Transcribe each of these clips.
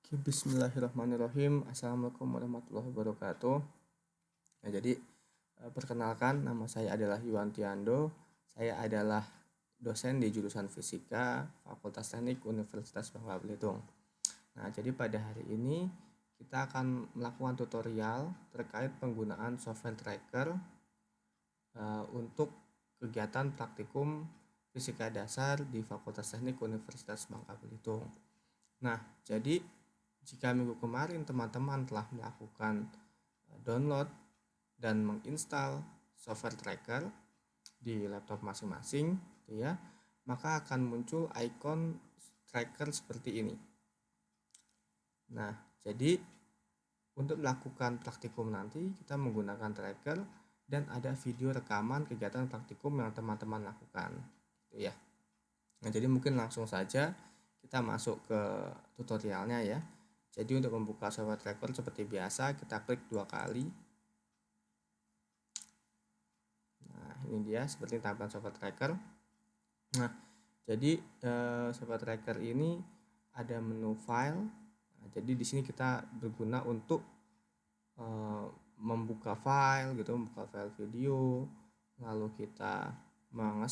Bismillahirrahmanirrahim. Assalamualaikum warahmatullahi wabarakatuh. Nah, jadi perkenalkan, nama saya adalah Yuwantiando. Saya adalah dosen di jurusan Fisika Fakultas Teknik Universitas Bangka Belitung. Nah, jadi pada hari ini kita akan melakukan tutorial terkait penggunaan software tracker untuk kegiatan praktikum Fisika Dasar di Fakultas Teknik Universitas Bangka Belitung. Nah, jadi jika minggu kemarin teman-teman telah melakukan download dan menginstal software tracker di laptop masing-masing, ya, maka akan muncul ikon tracker seperti ini. Nah, jadi untuk melakukan praktikum nanti kita menggunakan tracker dan ada video rekaman kegiatan praktikum yang teman-teman lakukan, ya. Nah, jadi mungkin langsung saja kita masuk ke tutorialnya ya. Jadi untuk membuka software tracker seperti biasa kita klik 2 kali. Nah, ini dia seperti tampilan software tracker. Nah, jadi software tracker ini ada menu file. Nah, jadi di sini kita berguna untuk membuka file gitu, membuka file video, lalu kita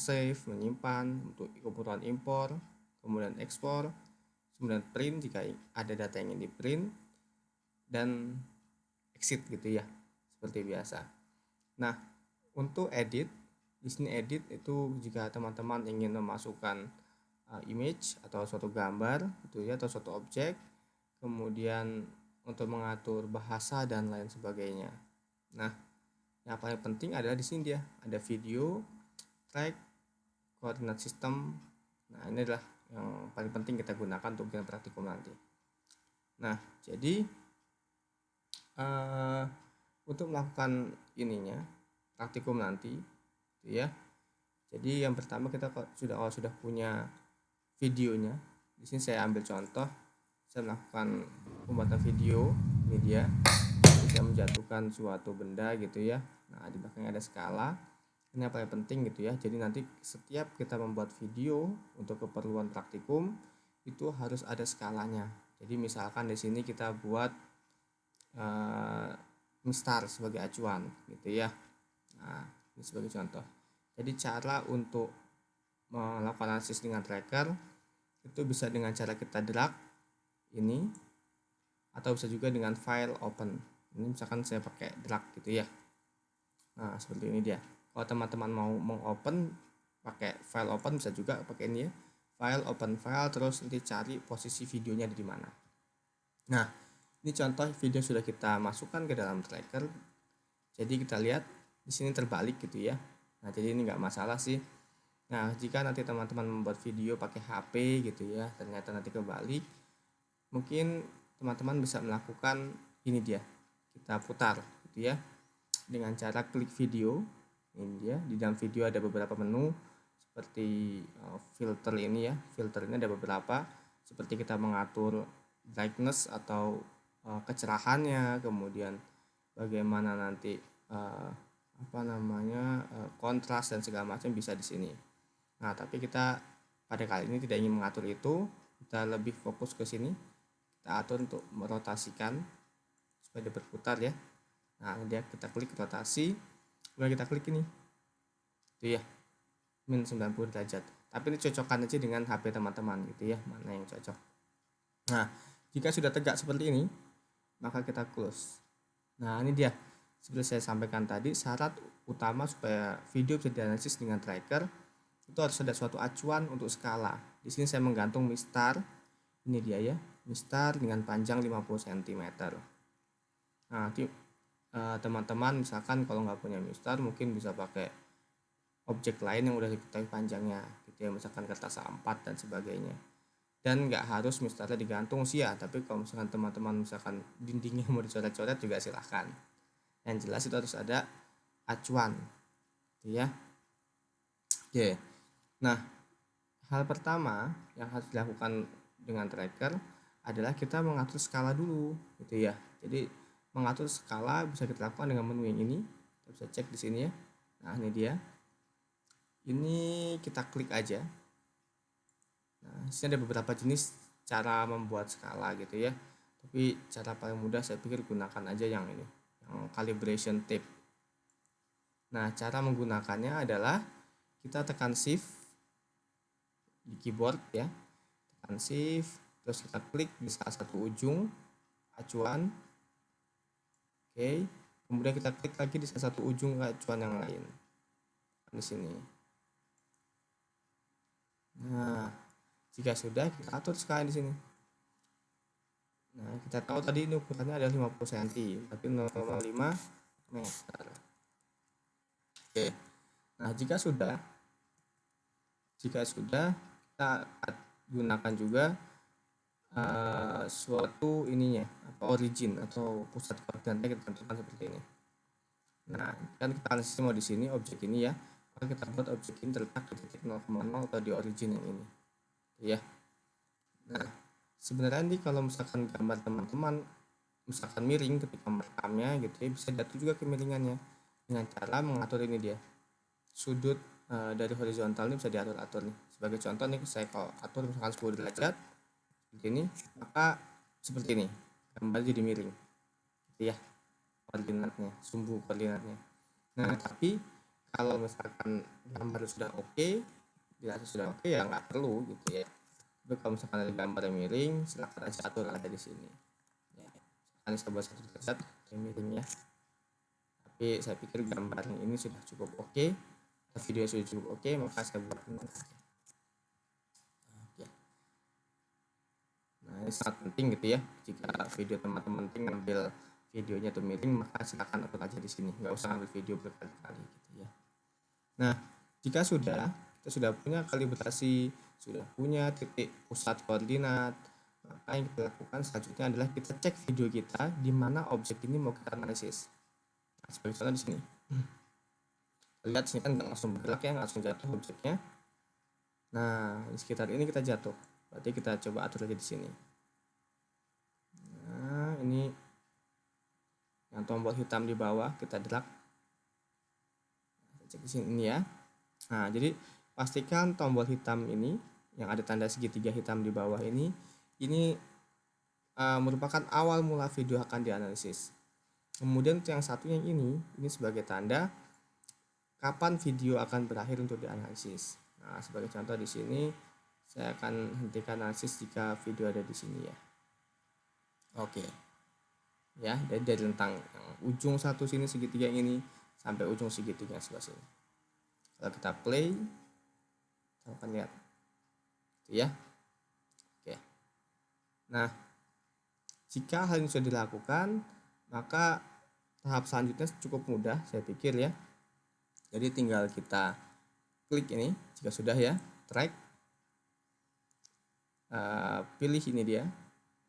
save, menyimpan untuk kebutuhan impor, kemudian ekspor, kemudian print jika ada data yang ingin di print, dan exit gitu ya, seperti biasa. Nah, untuk edit, di sini edit itu jika teman-teman ingin memasukkan image atau suatu gambar gitu ya, atau suatu objek, kemudian untuk mengatur bahasa dan lain sebagainya. Nah, yang paling penting adalah di sini dia ada video, track, koordinat sistem. Nah, ini adalah yang paling penting kita gunakan untuk bikin praktikum nanti. Nah, jadi untuk melakukan ininya praktikum nanti, gitu ya. Jadi yang pertama kita sudah punya videonya. Di sini saya ambil contoh, saya melakukan pembuatan video. Ini dia, bisa menjatuhkan suatu benda gitu ya. Nah, di belakangnya ada skala. Ini yang paling penting gitu ya. Jadi nanti setiap kita membuat video untuk keperluan praktikum itu harus ada skalanya. Jadi misalkan di sini kita buat mistar sebagai acuan gitu ya. Nah, ini sebagai contoh. Jadi cara untuk melakukan analisis dengan tracker itu bisa dengan cara kita drag ini, atau bisa juga dengan file open. Ini misalkan saya pakai drag gitu ya. Nah, seperti ini dia. Kalau teman-teman mau mengopen pakai file open, bisa juga pakai ini ya, file open file, terus nanti cari posisi videonya di mana. Nah, ini contoh video sudah kita masukkan ke dalam tracker. Jadi kita lihat di sini terbalik gitu ya. Nah, jadi ini nggak masalah sih. Nah, jika nanti teman-teman membuat video pakai HP gitu ya, ternyata nanti kebalik, mungkin teman-teman bisa melakukan ini dia, kita putar gitu ya, dengan cara klik video. Ini dia, di dalam video ada beberapa menu seperti filter ini ya. Filter ini ada beberapa, seperti kita mengatur brightness atau kecerahannya, kemudian bagaimana nanti kontras dan segala macam bisa di sini. Nah, tapi kita pada kali ini tidak ingin mengatur itu, kita lebih fokus ke sini. Kita atur untuk merotasikan supaya dia berputar ya. Nah, dia kita klik rotasi, kemudian kita klik ini. Itu ya, min 90 derajat. Tapi ini cocokkan aja dengan HP teman-teman gitu ya, mana yang cocok. Nah, jika sudah tegak seperti ini, maka kita close. Nah, ini dia. Seperti saya sampaikan tadi, syarat utama supaya video bisa dianalisis dengan tracker itu harus ada suatu acuan untuk skala. Di sini saya menggantung mistar. Ini dia ya, mistar dengan panjang 50 cm. Nah, teman-teman misalkan kalau nggak punya mistar, mungkin bisa pakai objek lain yang udah diketahui panjangnya gitu ya, misalkan kertas A4 dan sebagainya. Dan nggak harus mistarnya digantung sih ya, tapi kalau misalkan teman-teman misalkan dindingnya mau dicoret-coret juga silahkan. Yang jelas itu harus ada acuan gitu ya. Oke. Nah, hal pertama yang harus dilakukan dengan tracker adalah kita mengatur skala dulu gitu ya. Jadi mengatur skala bisa kita lakukan dengan menu yang ini. Kita bisa cek di sini ya. Nah, ini dia. Ini kita klik aja. Nah, di sini ada beberapa jenis cara membuat skala gitu ya. Tapi cara paling mudah saya pikir gunakan aja yang ini, yang calibration tape. Nah, cara menggunakannya adalah kita tekan shift di keyboard ya, tekan shift, terus kita klik di salah satu ujung acuan. Oke, kemudian kita klik lagi di salah satu ujung acuan yang lain di sini. Nah, jika sudah, kita atur sekali di sini. Nah, kita tahu tadi ini ukurannya adalah 50 cm, tapi 0,5 meter. Oke. Nah, jika sudah kita gunakan juga suatu ininya, origin atau pusat koordinatnya kita tentukan seperti ini. Nah, kan kita analisis mau di sini objek ini ya, maka kita buat objek ini terletak di titik 0,0 atau di origin yang ini, ya. Nah, sebenarnya nih kalau misalkan gambar teman-teman misalkan miring ketika merekamnya gitu ya, bisa jatuh juga kemiringannya dengan cara mengatur ini dia sudut dari horizontal ini bisa diatur-atur nih. Sebagai contoh nih, saya kalau atur misalkan 10 derajat seperti ini, maka seperti ini gambar jadi miring gitu ya, koordinatnya, sumbu koordinatnya. Nah, tapi kalau misalkan gambar sudah oke, dirasa sudah oke, ya nggak perlu gitu ya. Tapi kalau misalkan ada gambar yang miring, silahkan aja atur ada di sini ya. Misalkan saya buat 1 derajat yang miring ya, tapi saya pikir gambar ini sudah cukup oke, video sudah cukup oke, maka saya buat ini. Nah, ini sangat penting gitu ya, jika video teman-teman ngambil videonya tuh miring, maka silakan atur aja di sini, nggak usah ambil video berkali-kali gitu ya. Nah, jika kita sudah punya kalibrasi, sudah punya titik pusat koordinat, maka yang kita lakukan selanjutnya adalah kita cek video kita di mana objek ini mau kita analisis. Nah, sebagai contoh di sini, lihat sini kan nggak langsung bergerak ya, nggak langsung jatuh objeknya. Nah, di sekitar ini kita jatuh, berarti kita coba atur aja di sini. Nah, ini yang tombol hitam di bawah kita drag, cek di sini ini ya. Nah, jadi pastikan tombol hitam ini yang ada tanda segitiga hitam di bawah ini merupakan awal mula video akan dianalisis. Kemudian yang satunya ini sebagai tanda kapan video akan berakhir untuk dianalisis. Nah, sebagai contoh di sini saya akan hentikan analisis jika video ada di sini ya. Oke. Ya, dari rentang yang ujung satu sini segitiga ini sampai ujung segitiga sebelah sini. Kalau kita play, kita akan lihat ya. Oke. Nah, jika hal ini sudah dilakukan, maka tahap selanjutnya cukup mudah saya pikir ya. Jadi tinggal kita klik ini jika sudah ya, track, pilih ini dia,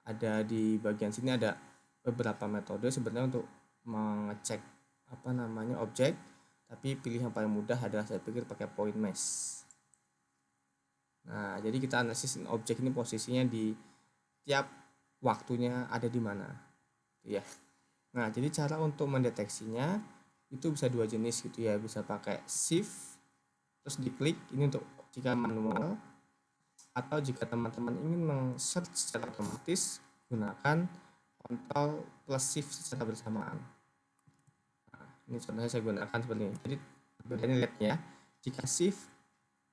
ada di bagian sini ada beberapa metode sebenarnya untuk mengecek objek, tapi pilih yang paling mudah adalah saya pikir pakai point mesh. Nah, jadi kita analisis objek ini posisinya di tiap waktunya ada di mana ya. Nah, jadi cara untuk mendeteksinya itu bisa dua jenis gitu ya, bisa pakai shift terus diklik ini untuk jika manual, atau jika teman-teman ingin meng-search secara otomatis gunakan Ctrl plus shift secara bersamaan. Nah, ini contohnya saya gunakan seperti ini. Jadi bedanya lihat ya, jika shift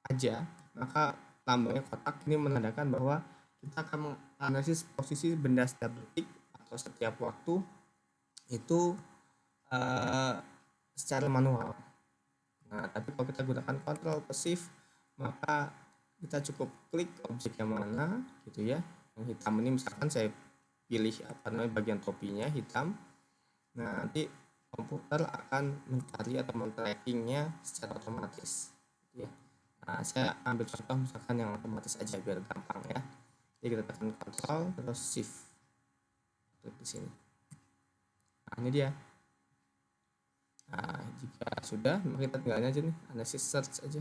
aja maka lambangnya kotak, ini menandakan bahwa kita akan menganalisis posisi benda setiap detik atau setiap waktu itu secara manual. Nah, tapi kalau kita gunakan Ctrl plus Shift, maka kita cukup klik objek yang mana gitu ya. Yang hitam ini misalkan saya pilih bagian topinya hitam. Nah, nanti komputer akan mencari atau men-trackingnya secara otomatis ya. Nah, saya ambil contoh misalkan yang otomatis aja biar gampang ya. Jadi kita tekan Ctrl terus Shift di sini. Nah, ini dia. Nah, jika sudah, maka kita tinggalin aja nih, analisis search aja.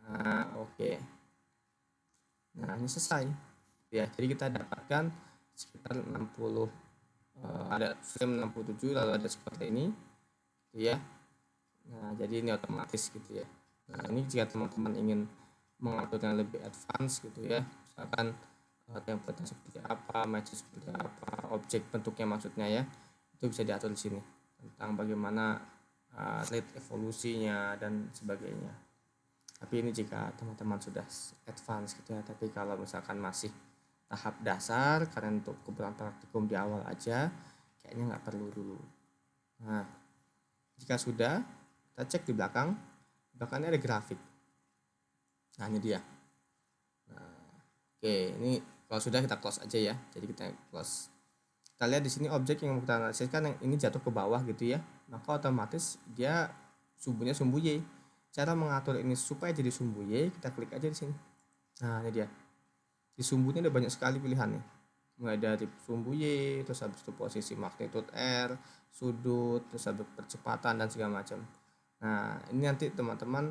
Nah, oke. Nah, ini selesai. Ya, jadi kita dapatkan sekitar 60, ada frame 67, lalu ada seperti ini, gitu ya. Nah, jadi ini otomatis gitu ya. Nah, ini jika teman-teman ingin mengatur yang lebih advance gitu ya, misalkan template seperti apa, match seperti apa, objek bentuknya maksudnya ya, itu bisa diatur di sini tentang bagaimana rate evolusinya dan sebagainya. Tapi ini jika teman-teman sudah advance gitu ya. Tapi kalau misalkan masih tahap dasar, karena untuk kebutuhan praktikum di awal aja, kayaknya nggak perlu dulu. Nah, jika sudah, kita cek di belakang. Di belakangnya ada grafik. Nah, ini dia. Nah, oke, ini kalau sudah kita close aja ya. Jadi kita close. Kita lihat di sini objek yang kita analisis kan yang ini jatuh ke bawah gitu ya. Maka otomatis dia sumbunya sumbu Y. Cara mengatur ini supaya jadi sumbu Y, kita klik aja di sini. Nah, ini dia. Di sumbunya ada banyak sekali pilihan nih. Mulai dari sumbu Y, terus habis itu posisi magnitude R, sudut, terus habis percepatan dan segala macam. Nah, ini nanti teman-teman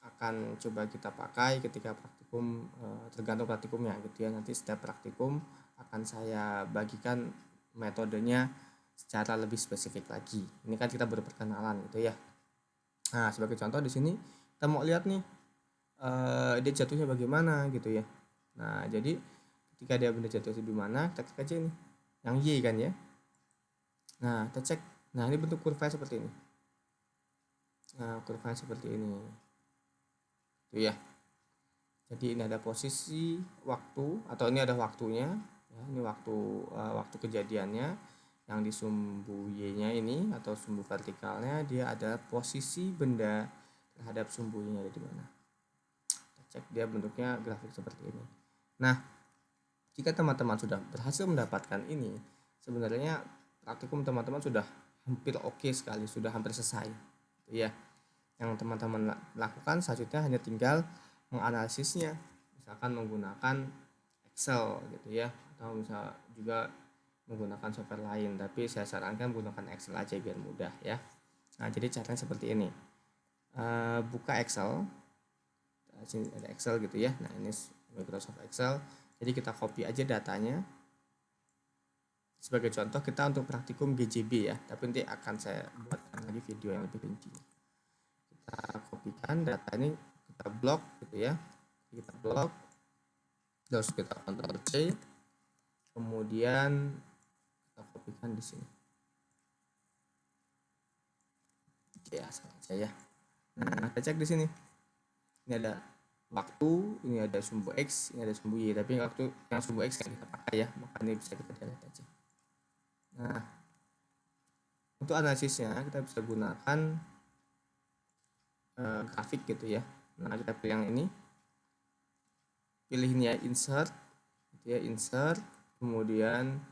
akan coba kita pakai ketika praktikum, tergantung praktikumnya gitu ya. Nanti setiap praktikum akan saya bagikan metodenya secara lebih spesifik lagi. Ini kan kita baru perkenalan gitu ya. Nah, sebagai contoh di sini kita mau lihat nih dia jatuhnya bagaimana gitu ya. Nah, jadi ketika dia benda jatuh di mana, kita klik aja ini yang Y kan ya. Nah, kita cek. Nah, ini bentuk kurva seperti ini. Nah, kurva seperti ini. Itu ya. Jadi ini ada posisi waktu atau ini ada waktunya ya, ini waktu kejadiannya. Yang di sumbu Y-nya ini atau sumbu vertikalnya dia ada posisi benda terhadap sumbu Y-nya ada di mana. Kita cek dia bentuknya grafik seperti ini. Nah, jika teman-teman sudah berhasil mendapatkan ini, sebenarnya praktikum teman-teman sudah hampir oke sekali, sudah hampir selesai. Ya, yang teman-teman lakukan selanjutnya hanya tinggal menganalisisnya, misalkan menggunakan Excel gitu ya, atau misal juga menggunakan software lain. Tapi saya sarankan menggunakan Excel aja biar mudah ya. Nah, jadi caranya seperti ini. Buka Excel, sini ada Excel gitu ya. Nah, ini Microsoft Excel. Jadi kita copy aja datanya. Sebagai contoh kita untuk praktikum GJB ya, tapi nanti akan saya buatkan lagi video yang lebih rinci. Kita kopikan data ini, kita blok gitu ya. Kita blok, terus kita Ctrl C, kemudian kita kopikan di sini. Oke, asal aja ya. Nah, kita cek di sini. Ini ada waktu, ini ada sumbu X, ini ada sumbu Y, tapi waktu yang sumbu X yang kita pakai ya, makanya bisa kita delete aja. Nah, untuk analisisnya kita bisa gunakan grafik gitu ya. Nah, kita pilih yang ini, pilihnya insert gitu ya, insert, kemudian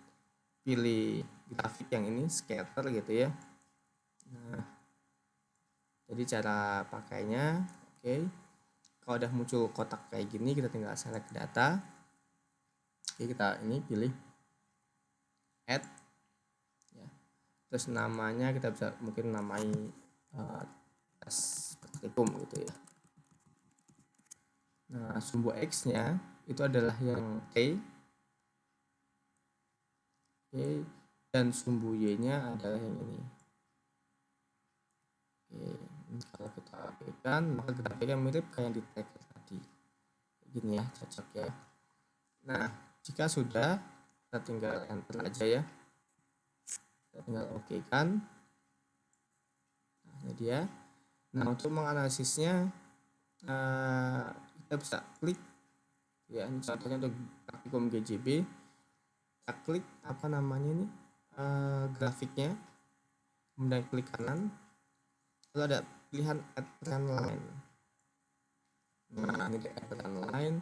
pilih grafik yang ini scatter gitu ya. Nah, jadi cara pakainya oke. Kalau udah muncul kotak kayak gini, kita tinggal select data. Oke, kita ini pilih add ya. Terus namanya kita bisa mungkin namai tes praktikum gitu ya. Nah, sumbu X nya itu adalah yang T, oke, dan sumbu Y nya adalah yang ini. Oke, kalau kita aplikasikan maka grafiknya mirip kayak yang di tracker tadi gini ya, cocok ya. Nah, jika sudah kita tinggal enter aja ya, kita tinggal oke kan. Nah, ini dia. Nah, untuk menganalisisnya kita bisa klik ya, ini contohnya untuk praktikum GJB. Kita klik apa namanya ini grafiknya, kemudian klik kanan, lalu ada pilihan add trend line. Nah, ini add trend line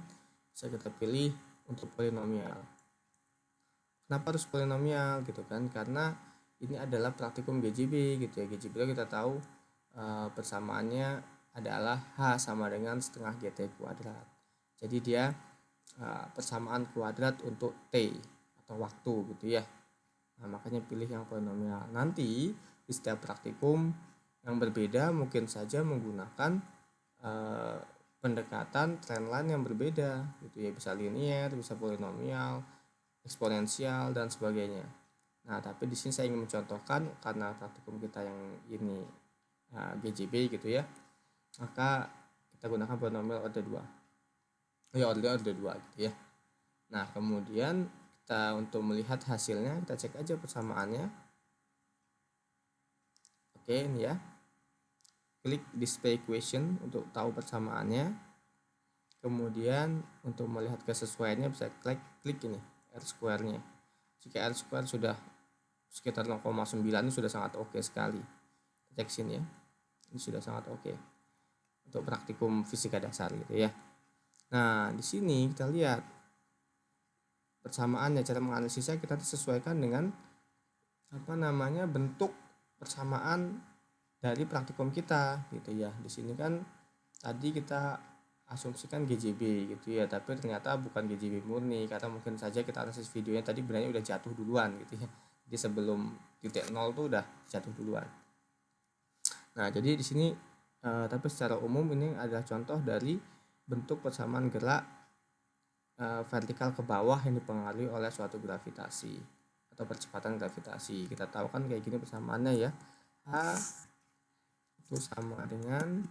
bisa kita pilih untuk polinomial. Kenapa harus polinomial gitu kan? Karena ini adalah praktikum GJB gitu ya. GJB itu kita tahu persamaannya adalah H sama dengan setengah GT kuadrat. Jadi dia persamaan kuadrat untuk T atau waktu gitu ya. Nah, makanya pilih yang polinomial. Nanti di setiap praktikum yang berbeda mungkin saja menggunakan pendekatan trendline yang berbeda gitu ya, bisa linear, bisa polinomial, eksponensial dan sebagainya. Nah, tapi di sini saya ingin mencontohkan karena praktikum kita yang ini GJB gitu ya, maka kita gunakan polinomial order 2. Ya, order 2 gitu ya. Nah, kemudian kita untuk melihat hasilnya, kita cek aja persamaannya. Oke, ini ya. Klik display equation untuk tahu persamaannya. Kemudian untuk melihat kesesuaiannya bisa klik ini R square-nya. Jika R square sudah sekitar 0,9 ini sudah sangat oke sekali. Cek sini ya. Ini sudah sangat oke untuk praktikum fisika dasar gitu ya. Nah, di sini kita lihat persamaannya, cara menganalisisnya kita sesuaikan dengan bentuk persamaan dari praktikum kita gitu ya. Di sini kan tadi kita asumsikan GJB gitu ya, tapi ternyata bukan GJB murni karena mungkin saja kita analisis videonya tadi benarnya udah jatuh duluan gitu ya. Jadi sebelum titik 0 tuh udah jatuh duluan. Nah, jadi di sini tapi secara umum ini adalah contoh dari bentuk persamaan gerak vertikal ke bawah yang dipengaruhi oleh suatu gravitasi atau percepatan gravitasi. Kita tahu kan kayak gini persamaannya ya. H itu sama dengan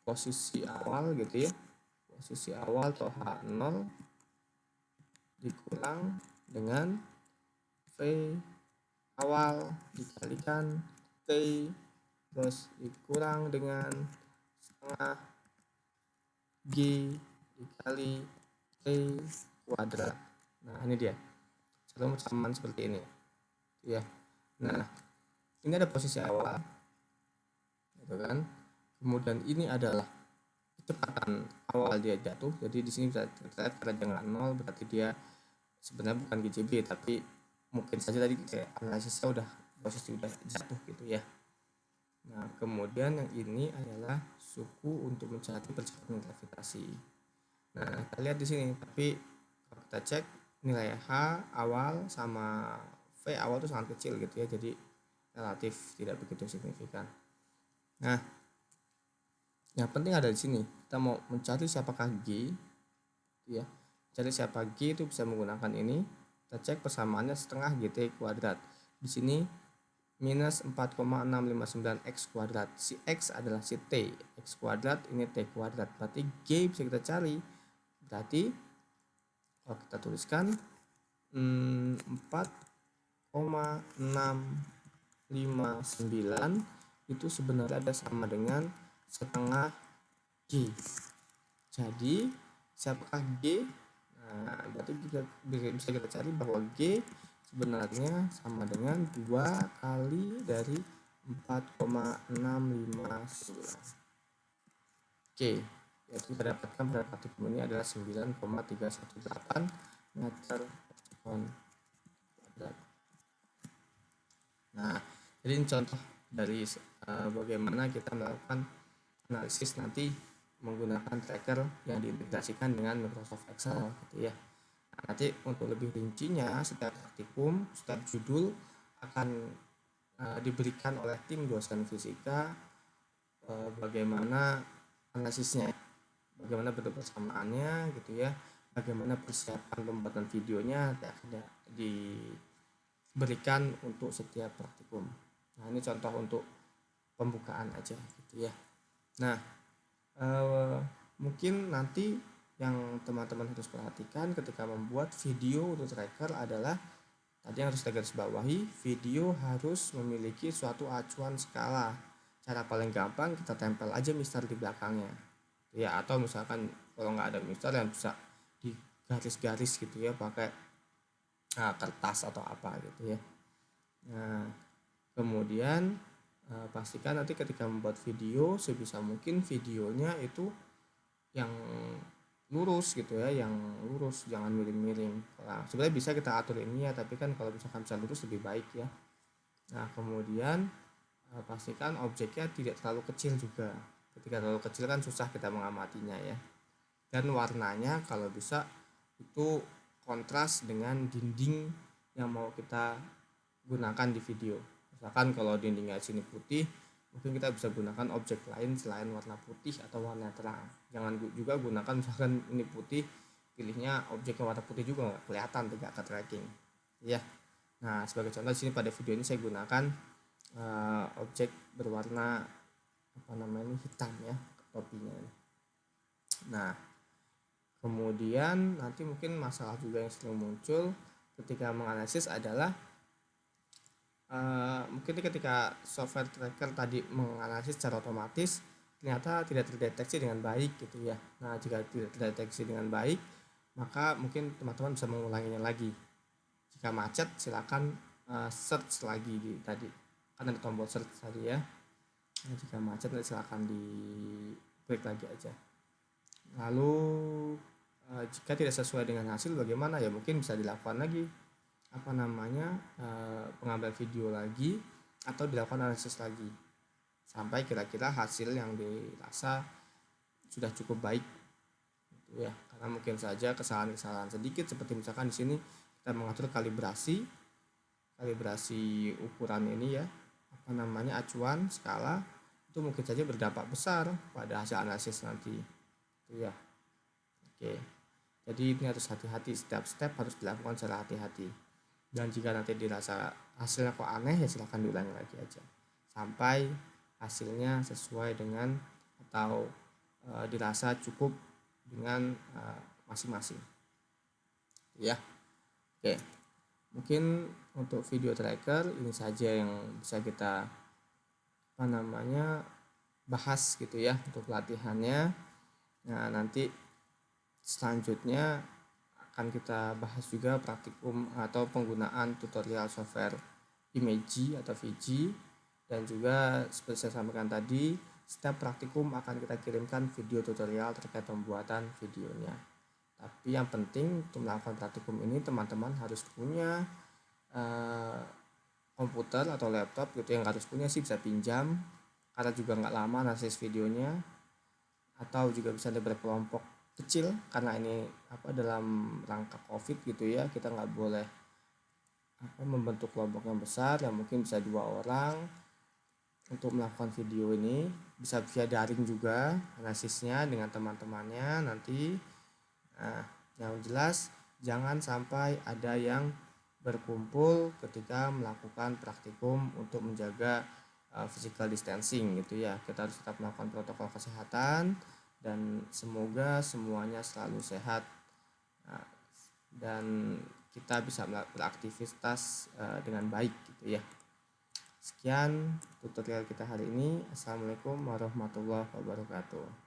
posisi awal gitu ya. Posisi awal atau H0 dikurang dengan V awal dikalikan T terus dikurang dengan setengah G dikali T kuadrat. Nah, ini dia cara persamaan seperti ini ya. Nah, ini ada posisi awal gitu kan, kemudian ini adalah kecepatan awal dia jatuh. Jadi di sini bisa terlihat karena jangan 0 berarti dia sebenarnya bukan GJB, tapi mungkin saja tadi analisisnya udah posisi udah jatuh gitu ya. Nah, kemudian yang ini adalah suku untuk mencari percepatan gravitasi. Nah, kita lihat di sini, tapi kalau kita cek nilai H awal sama V awal itu sangat kecil gitu ya, jadi relatif tidak begitu signifikan. Nah, yang penting ada di sini, kita mau mencari siapakah G ya. Cari siapa G itu bisa menggunakan ini. Kita cek persamaannya setengah GT kuadrat. Di sini minus 4,659 X kuadrat. Si X adalah si T. X kuadrat ini T kuadrat. Berarti G bisa kita cari. Berarti kalau kita tuliskan 4,659 itu sebenarnya ada sama dengan setengah G. Jadi siapakah G? Nah, berarti bisa kita cari bahwa G sebenarnya sama dengan 2 kali dari 4,659. Oke, yaitu kita dapatkan pada praktikum ini adalah 9,318 meter per kuadrat. Nah, jadi ini contoh dari bagaimana kita melakukan analisis nanti menggunakan tracker yang diintegrasikan dengan Microsoft Excel gitu ya. Nah, nanti untuk lebih rincinya setiap praktikum, setiap judul akan diberikan oleh tim dosen fisika bagaimana analisisnya, bagaimana bentuk persamaannya gitu ya, bagaimana persiapan pembuatan videonya akan diberikan untuk setiap praktikum. Nah, ini contoh untuk pembukaan aja gitu ya. Nah, mungkin nanti yang teman-teman harus perhatikan ketika membuat video untuk tracker adalah tadi yang harus kita garis bawahi, video harus memiliki suatu acuan skala. Cara paling gampang kita tempel aja mister di belakangnya ya, atau misalkan kalau nggak ada mister yang bisa di garis-garis gitu ya pakai kertas atau apa gitu ya. Nah, kemudian pastikan nanti ketika membuat video sebisa mungkin videonya itu yang lurus gitu ya, yang lurus, jangan miring-miring. Nah, sebenarnya bisa kita atur ini ya, tapi kan kalau misalkan bisa lurus lebih baik ya. Nah, kemudian pastikan objeknya tidak terlalu kecil juga. Ketika terlalu kecil kan susah kita mengamatinya ya. Dan warnanya kalau bisa itu kontras dengan dinding yang mau kita gunakan di video. Misalkan kalau dindingnya sini putih, mungkin kita bisa gunakan objek lain selain warna putih atau warna terang. Jangan juga gunakan misalkan ini putih, pilihnya objek warna putih juga nggak kelihatan, tidak ke tracking ya. Nah, sebagai contoh di sini pada video ini saya gunakan objek berwarna hitam ya, topinya ini. Nah, kemudian nanti mungkin masalah juga yang sering muncul ketika menganalisis adalah mungkin ketika software tracker tadi menganalisis secara otomatis ternyata tidak terdeteksi dengan baik gitu ya. Nah, jika tidak terdeteksi dengan baik, maka mungkin teman-teman bisa mengulanginya lagi. Jika macet, silakan search lagi di tadi. Kan ada tombol search tadi ya. Nah, jika macet, silakan di klik lagi aja. Lalu jika tidak sesuai dengan hasil bagaimana ya, mungkin bisa dilakukan lagi pengambil video lagi atau dilakukan analisis lagi sampai kira-kira hasil yang dirasa sudah cukup baik gitu ya. Karena mungkin saja kesalahan-kesalahan sedikit seperti misalkan di sini kita mengatur kalibrasi ukuran ini ya, acuan skala, itu mungkin saja berdampak besar pada hasil analisis nanti itu ya. Oke, jadi ini harus hati-hati, setiap step harus dilakukan secara hati-hati. Dan jika nanti dirasa hasilnya kok aneh ya silahkan diulangi lagi aja sampai hasilnya sesuai dengan atau dirasa cukup dengan masing-masing ya. Oke, mungkin untuk video tracker ini saja yang bisa kita bahas gitu ya untuk pelatihannya. Nah, nanti selanjutnya akan kita bahas juga praktikum atau penggunaan tutorial software Imagy atau VG, dan juga seperti saya sampaikan tadi, setiap praktikum akan kita kirimkan video tutorial terkait pembuatan videonya. Tapi yang penting untuk melakukan praktikum ini teman-teman harus punya komputer atau laptop gitu, yang harus punya sih bisa pinjam karena juga nggak lama analisis videonya, atau juga bisa berkelompok kecil karena ini dalam rangka COVID gitu ya, kita nggak boleh membentuk kelompok yang besar, yang mungkin bisa 2 orang untuk melakukan video ini. Bisa via daring juga analisisnya dengan teman-temannya nanti. Nah, yang jelas jangan sampai ada yang berkumpul ketika melakukan praktikum untuk menjaga physical distancing gitu ya. Kita harus tetap melakukan protokol kesehatan dan semoga semuanya selalu sehat dan kita bisa beraktivitas dengan baik gitu ya. Sekian tutorial kita hari ini. Assalamualaikum warahmatullahi wabarakatuh.